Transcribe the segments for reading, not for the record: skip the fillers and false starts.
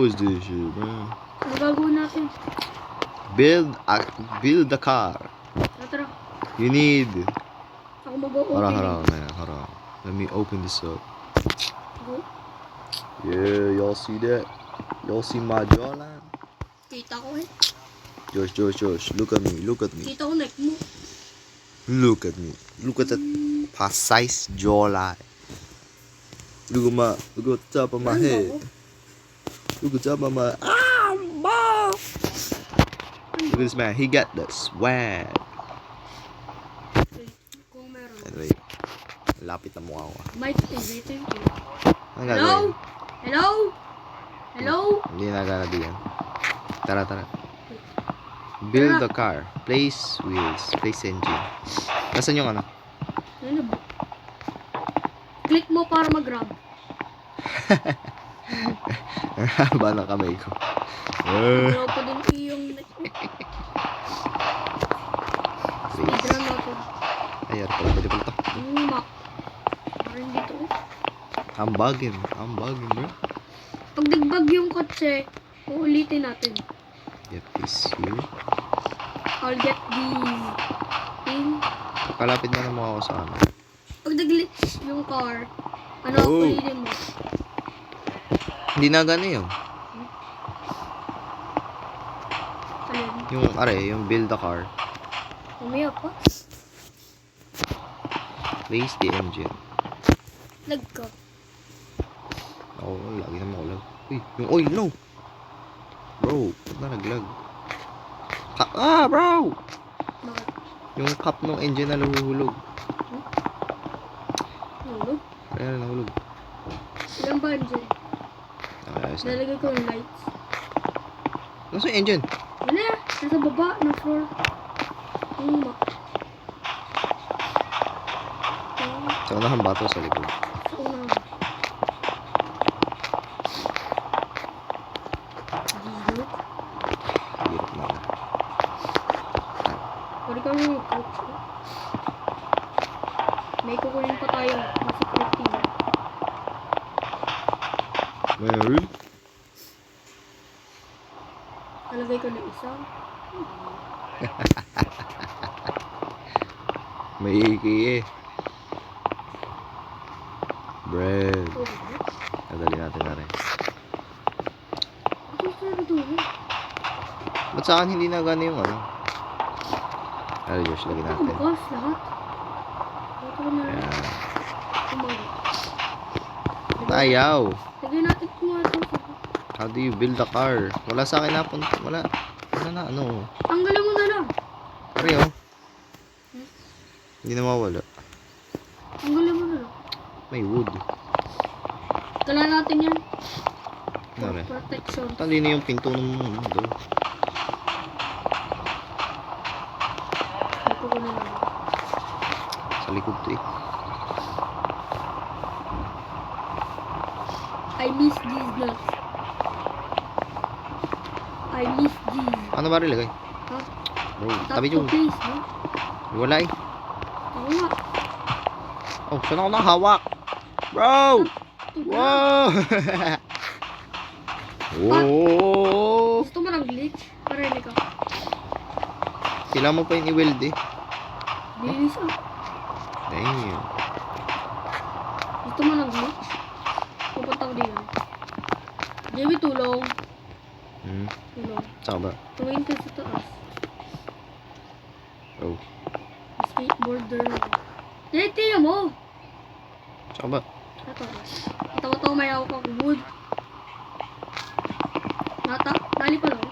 is this shit, man? Ano gagawin natin? Build the car. Tara. You need. Ako mag-open. Hold on, man. Hold on. Let me open this up. Go. Yeah, y'all see that? Y'all see my jawline? Kita ko eh. Josh, look at me. Kita ko neck mo. Look at me. Look at that precise jawline. Look at the top of my head. Look at the top of my. Look at this man. He got the swag. Kung meron. Anyway, lapit na mukha ko. Might is it? Ano Hello? gagawin? Hello? Hello? Hindi na gagawin yan. Tara. Build the car. Place wheels. Place engine. Nasaan yung ano? Ano ba? Click mo para mag-grab. Ang haba ng kamay ko. Draw pa din yung neck mo. Speedrun natin. Ayan, pwede pala to. Map. Parang dito eh. Ambagin, bro. Pag nagbag yung kotse, uulitin natin. Get this here. I'll get the thing. Kalapit na ng mukha ko sa ano. Pag nag-glitch yung car, ano, Oh. ulitin mo. Hindi na gano yun. Alin? Yung build the car. Umaya pa. Place the engine. Lag ka. Oo, lagi na makulag. Uy, yung oil, no. Bro, ba't na naglag? Bro! Bakit? Yung cap ng engine na nahuhulog. Nulog? Kaya na nahulog. Ilang ba dyan? Ayos na. Nalagay ko yung lights. Nasa yung engine? Wala, nasa baba ng floor. Yung map. Sa unahan ba ito sa likod? Sa unahan. Gilok. Hirap na. Pwede kami yung coach. May kukunin pa tayo. Nasa creative. Meron? Nalagay ko na isa. May iki eh. Bread. Oh, Nadali natin na rin. ito sa dulo. Ba't sa akin hindi na gana yung ano? Ay, Josh, lagyan Ito natin. bukas lahat. Ito ko na lang. Ayan. Tumago. Ayaw. Lagyan natin kung ito. How do you build a car? Wala sa akin napunta. Wala. Wala na, ano. Tanggalin mo na lang. Pare, oh. Hindi na mawala. Tanggalin mo na lang. May wood. Kailangan natin yan. Ano rin? Protection. Talino yung pinto ng mundo. Ito ko na lang. Sa likod to eh. I miss these nuts. I miss these. Ano ba rin lagay? Ha? Bro, Top tabi to dyan. place, no? Wala eh. Oo nga. Oh, saan ako nakahawak? Bro! Wow! Oh! Gusto mo ng glitch? Parinig ka. Kailangan mo pa yung i-weld eh. Bilis ah. Damn. Gusto mo ng glitch? Pupunta ko dito. Jamie, tulong. Tulong. Saan ba? Tumingin ka sa taas. Oh. Skateboarder. Tingnan mo. Saan ba? Ito. Ito may hawak akong wood. Nali pa lang.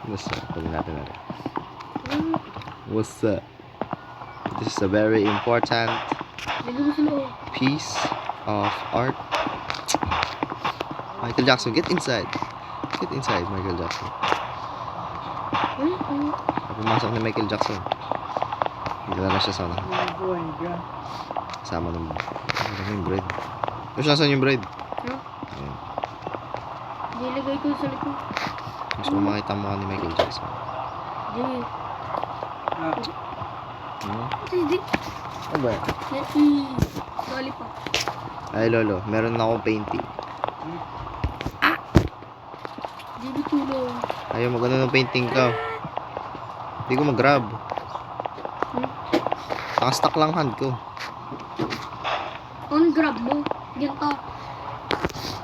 What's up? Pagin natin na rin. What's up? This is a very important piece of art. Michael Jackson, get inside. Get inside, Michael Jackson. Pumasok ni Michael Jackson. Hindi na siya sana. Kasama ng yung bread. Tapos nasan yung bread? Ha? Ayan. Nilagay ko sa likod. Gusto ko makita mukha ni Michael Jackson. Jimmy. Hmm? Hindi. Ano ba? Lollipop. Ay, lolo. Meron na akong painting. JB tulong. Ayaw mo ganun ng painting ka. Hindi ko mag-grab. Nakastack lang hand ko. On grab mo. Ganito.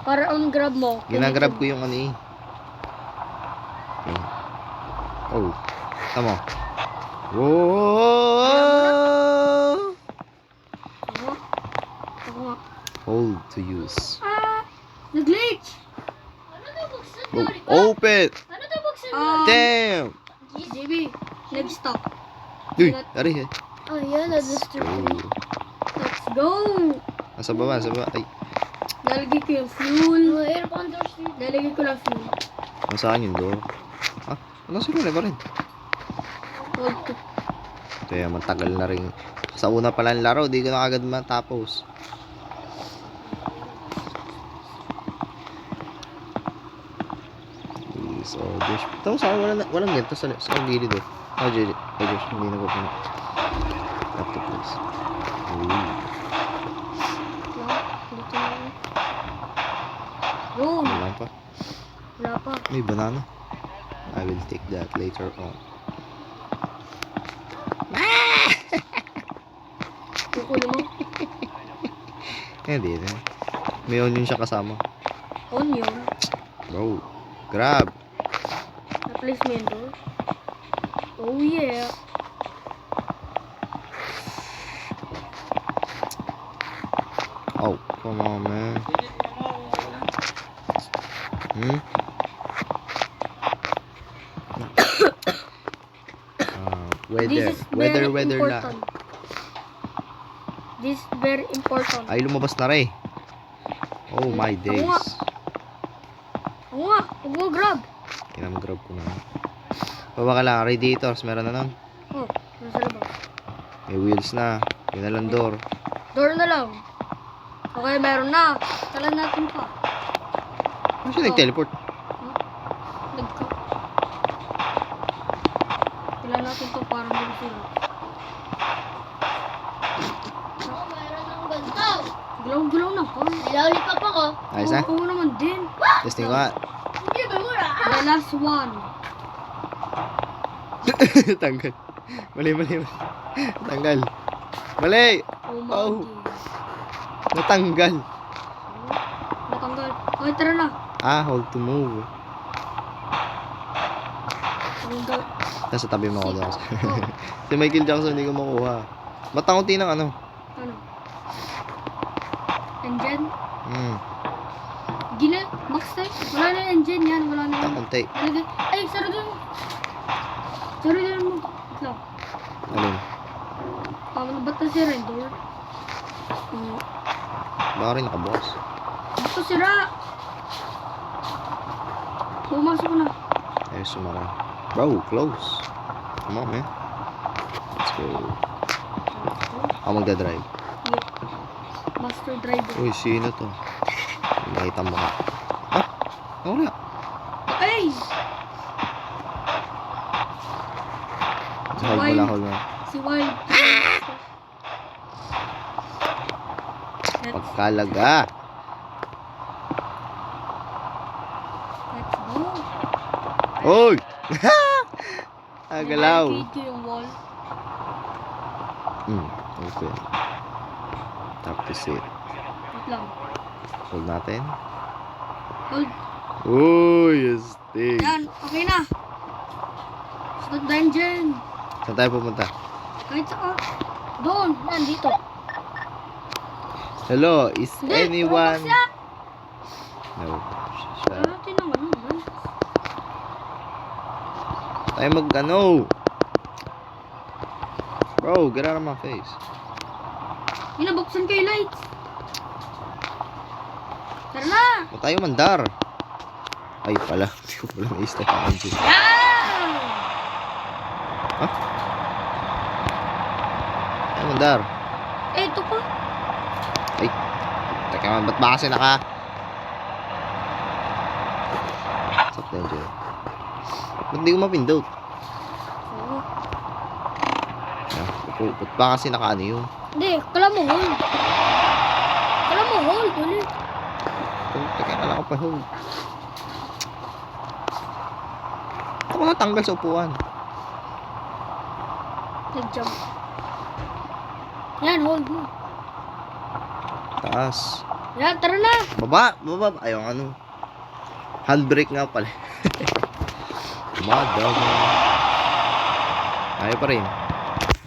Para on grab mo. Ginagrab ko yung ano eh. Okay. Oh. Tama. Whoa! Ako. Ako nga. Hold to use. Nag-glitch. Oh, open! Damn. Damn! JB. Nag-stop. Uy! Dari eh. Oh, yan. Let's go. Let's go. Nasa baba, nasa baba. Ay, Nalagay ko yung fuel. Nalagay ko lang fuel. nasa akin yung door. Ah, nasa role pa rin. Hold to. Kaya matagal na rin. Sa una pa lang laro, di ko na agad matapos. Please, oh Josh. Tapos sa akin, walang ganito sa gilid eh. Oh, Josh, hindi na ko pina. Laptop, please. Uy. Yun. Wala pa. Wala pa. May banana. I will take that later on. Kukunin mo. Hindi rin. May onion siya kasama. Onion. Bro, grab. Na-place mo yun doon. Oh yeah. Oh, come on, man. Hmm? Weather lang. This is very important. Ay, lumabas na rin. Oh my days. Oo nga. Huwag mo grab. Kinam-grab ko na. Baba ka lang, radiators, meron na nun. Oh, nasa labas. May wheels na. Yun na lang door. Door na lang. Okay, meron na. Kailan natin pa. Ano siya nag-teleport? Nagka. Kailan natin to parang din sila. Gulaw-gulaw na pa. Lollipop ako. Ayos na? Oo naman din. Testing ko nga. Hindi ba mura? The last one. Tanggal. Mali. Tanggal. Mali! Oh my Oh. God. Natanggal. Natanggal. Okay, tara na. Ah, hold to move. Natanggal. Nasa tabi mo ako doon. Si Michael Jackson hindi ko makuha. Matanguti ng ano? Ano? Engine? Gina, max tayo. Wala na yung engine yan. Wala na yung... Takunti. Nalagay. Ay, sarado mo. Sarado mo. Wait lang. Alin? Ba't na sira yung door? Baka rin nakabukas. Ito sira. Pumasok na. Ay, sumara. Bro, close. Come on, man. Let's go. Ako magdadrive. Yep. Master driver. Uy, sino to? Nakita mo ka. Ah? Wala. Ay! Hold mo. Si Wild. Pagkalaga. Let's go. Uy! Agalaw. Nabigay ko yung wall. Okay. Tapos it. Wait lang. Hold natin. Hold. Uy, astig. Yan. Okay na. Start the engine. Saan tayo pupunta? Kahit saan. Doon. Yan, dito. Hello, is Hindi, anyone... lumabas yan. No. Shut up. Natin ang ano, guys. Tayo mag-ano. Bro, get out of my face. Binabuksan ko yung lights. Tara na. Huwag tayo mandar. Ay, pala. Hindi ko pala na-step ang engine. Yan! Ha? Tayo mandar. Eh, ito pa. Ay. Teka man, ba't ba kasi naka... Stop na engine. Ba't hindi ko mapindot? Oo. Oh, ba't ba kasi nakaano yun? Hindi, kala mo hold. Kala mo hold, ulit. Teka, kala ko pa hold. Ako natanggal sa upuan. Nag-jump. Yan, hold mo. Taas. Yan, tara na. Baba. Ayaw ano. Handbrake nga pala. Madama. Ayaw pa rin.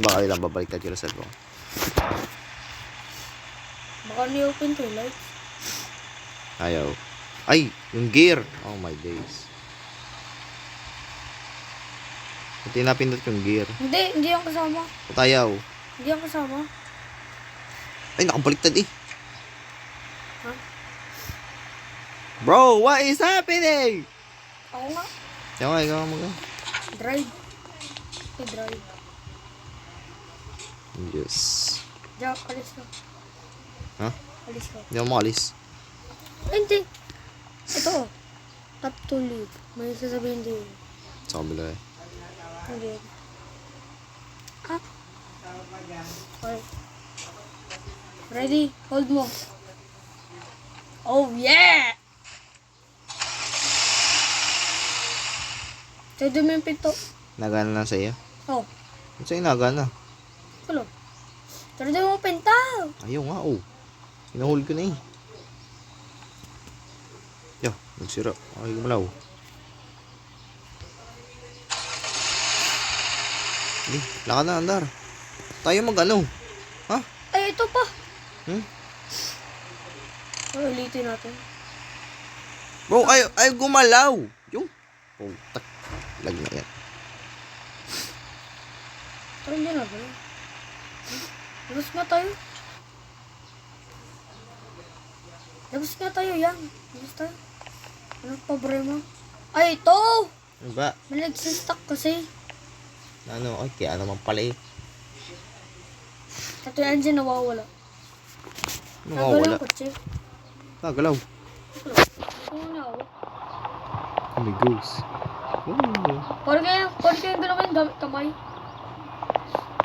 Baka ilang babaliktad yung reserve ko. Baka ni-open to, lights. Ayaw. Ay, yung gear. Oh my days. Hindi napindot yung gear. Hindi yung kasama. Ba't ayaw? Hindi yung kasama. Ay, nakabaliktad eh. Huh? Bro, what is happening? Ako nga. Ikaw mo nga. Drive. Okay, drive. Yes. Diyan, alis ka. Ha? Alis ka. Hindi ako makalis. Ay, hindi. Ito. Tap to leave. May sasabihin din. Sa kabila eh. Hindi. Ah. Okay. Ready? Hold mo. Oh, yeah! Pwede mo yung pinto. Nagana na sa'yo? Oh, Ano sa'yo nagana? kulo. Pwede mo yung pinto. Ayaw nga oh. Hinahol ko na eh. Yo, nagsira. Ay, gumalaw. Lakad na, andar. Tayo mag-ano? Ha? Ay, ito pa. Hmm? Ulitin natin. Bro, ay gumalaw. Yung. Oh, tak. Lag na yan. Pero hindi na ba? Labas nga tayo. Labas nga tayo, yan. Labas tayo. Anong problema? Ay, ito! Ano ba? May nagsistuck kasi. Ano? Ay, kaya naman pala eh. Ito yung engine nawawala. Nawawala. Nagalaw kotse. Nagalaw. Oo na ako. Oh my goose. Oh. Parang kayo galawin gamit kamay.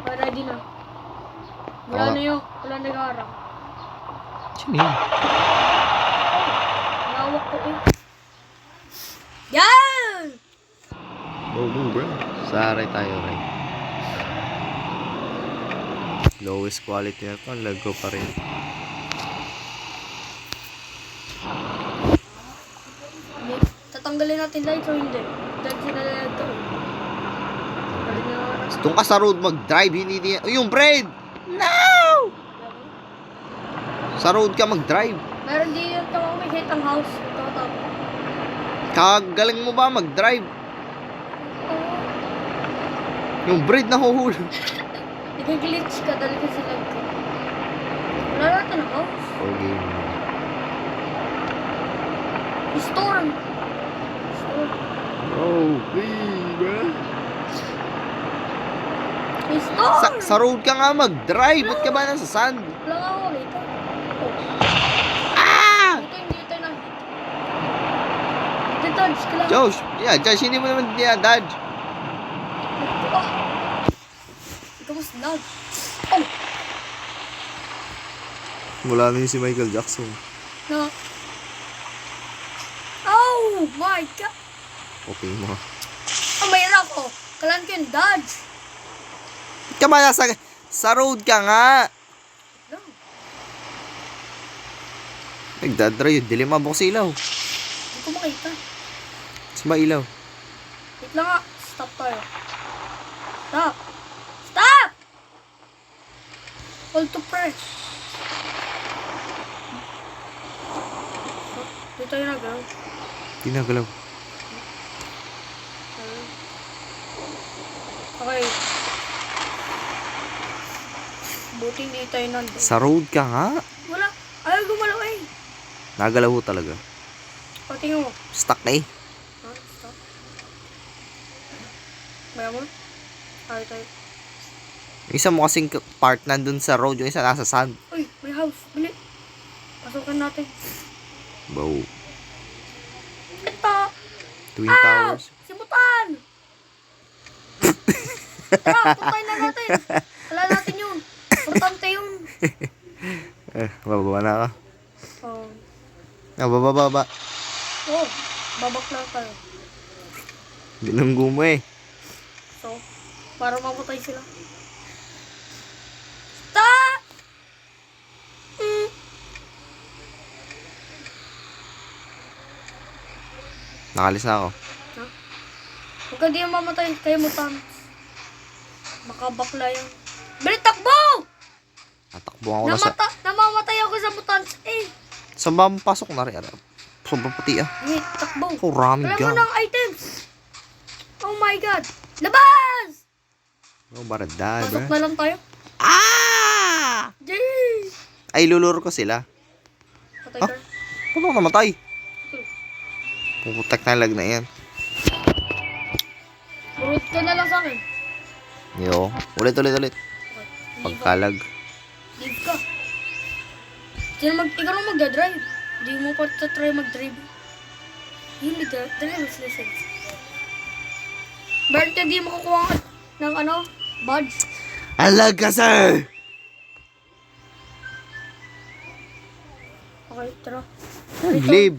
Okay, ready na. Wala Oo. na yun. Wala na nag-aarang. Sino yun? Nawak ko eh. Yan! Oh, bro. Saray tayo, right? Lowest quality na ito. Ang lago pa rin. Tatanggalin natin lights o hindi? Dahil sinalag to. Galing na oras. Doon ka sa road mag-drive. Hindi niya. Oh, yung bread! No! Sa road ka mag-drive. Meron din yung tawag may hit ang house. Ito, tama. Kagaling mo ba mag-drive? Yung bread na huhulog. Nag-glitch ka dahil kasi lag ko. Wala natin ang house. Okay. Storm. Storm. Oh, please, bro. May storm! Sa road ka nga mag-drive. Ba't ka ba nasa sand? Wala nga ako later. Oh. Ah! Hindi tayo na. Detach ka lang. Josh, yeah, Josh, hindi mo naman dinadodge. Ah. Ikaw mas lag. Oh! Wala na yun si Michael Jackson. Na. Oh my God! Okay mo. Oh, mayroon ako. Kalan ko yung dodge. Ba't ka ba sa road ka nga? No. Nagdadrive, dilim mabok sa ilaw. Hindi ko makita. Saan ba ilaw? Wait lang nga. Stop tayo. Stop! Stop! Hold to press. Dito tayo nagalaw. Tinagalaw. Okay. Buti hindi tayo nandun. Sa road ka nga? Wala. Ayaw gumalaw eh. Nagalaw ho talaga. O, tingnan mo. Stuck na eh. Ha? Stop. Maya mo? Tayo. Yung isa mo kasing part nandun sa road, yung isa nasa sand. Uy, may house. Bili. Pasukan natin. Wow. Ito. Twin Towers. Simutan! Tara, puntayin na natin. Wala natin Bababa na ako. Oh. Baba. Oh, babak na tayo. Binunggo mo eh. So, para mamatay sila. Stop! Nakalis na ako. Huwag ka di mamatay kayo mutant. Makabakla yan. Balik, takbo! Natakbo ako na sa... Namamatay ako sa mutants eh. Saan ba pasok na rin? Sobrang puti ah. Wait, takbo. Oh, rami Alam mo ka. ng items. Oh my god. Labas! Oh, baradad. Pasok na lang tayo. Ah! Jeez! Ay, luluro ko sila. Patay Ah? ka. Paano ako namatay? Puputek na lag na yan. Urot ka na lang sa akin. Yo. Ulit. Okay. Pagkalag. Leave ka. Ikaw lang magdadrive. Hindi mo pa try mag-drive. Yung driver's license. Bert, hindi mo kukuha ng badge. Alag ka, sir! Okay, tara. Leave.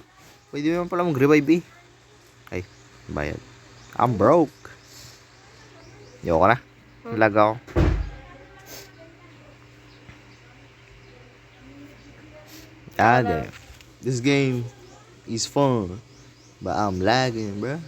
Pwede mo pala mag-revive eh. Ay, bayad. I'm broke. Yo ka na. Lag ako. Damn. This game is fun. But I'm lagging, bruh.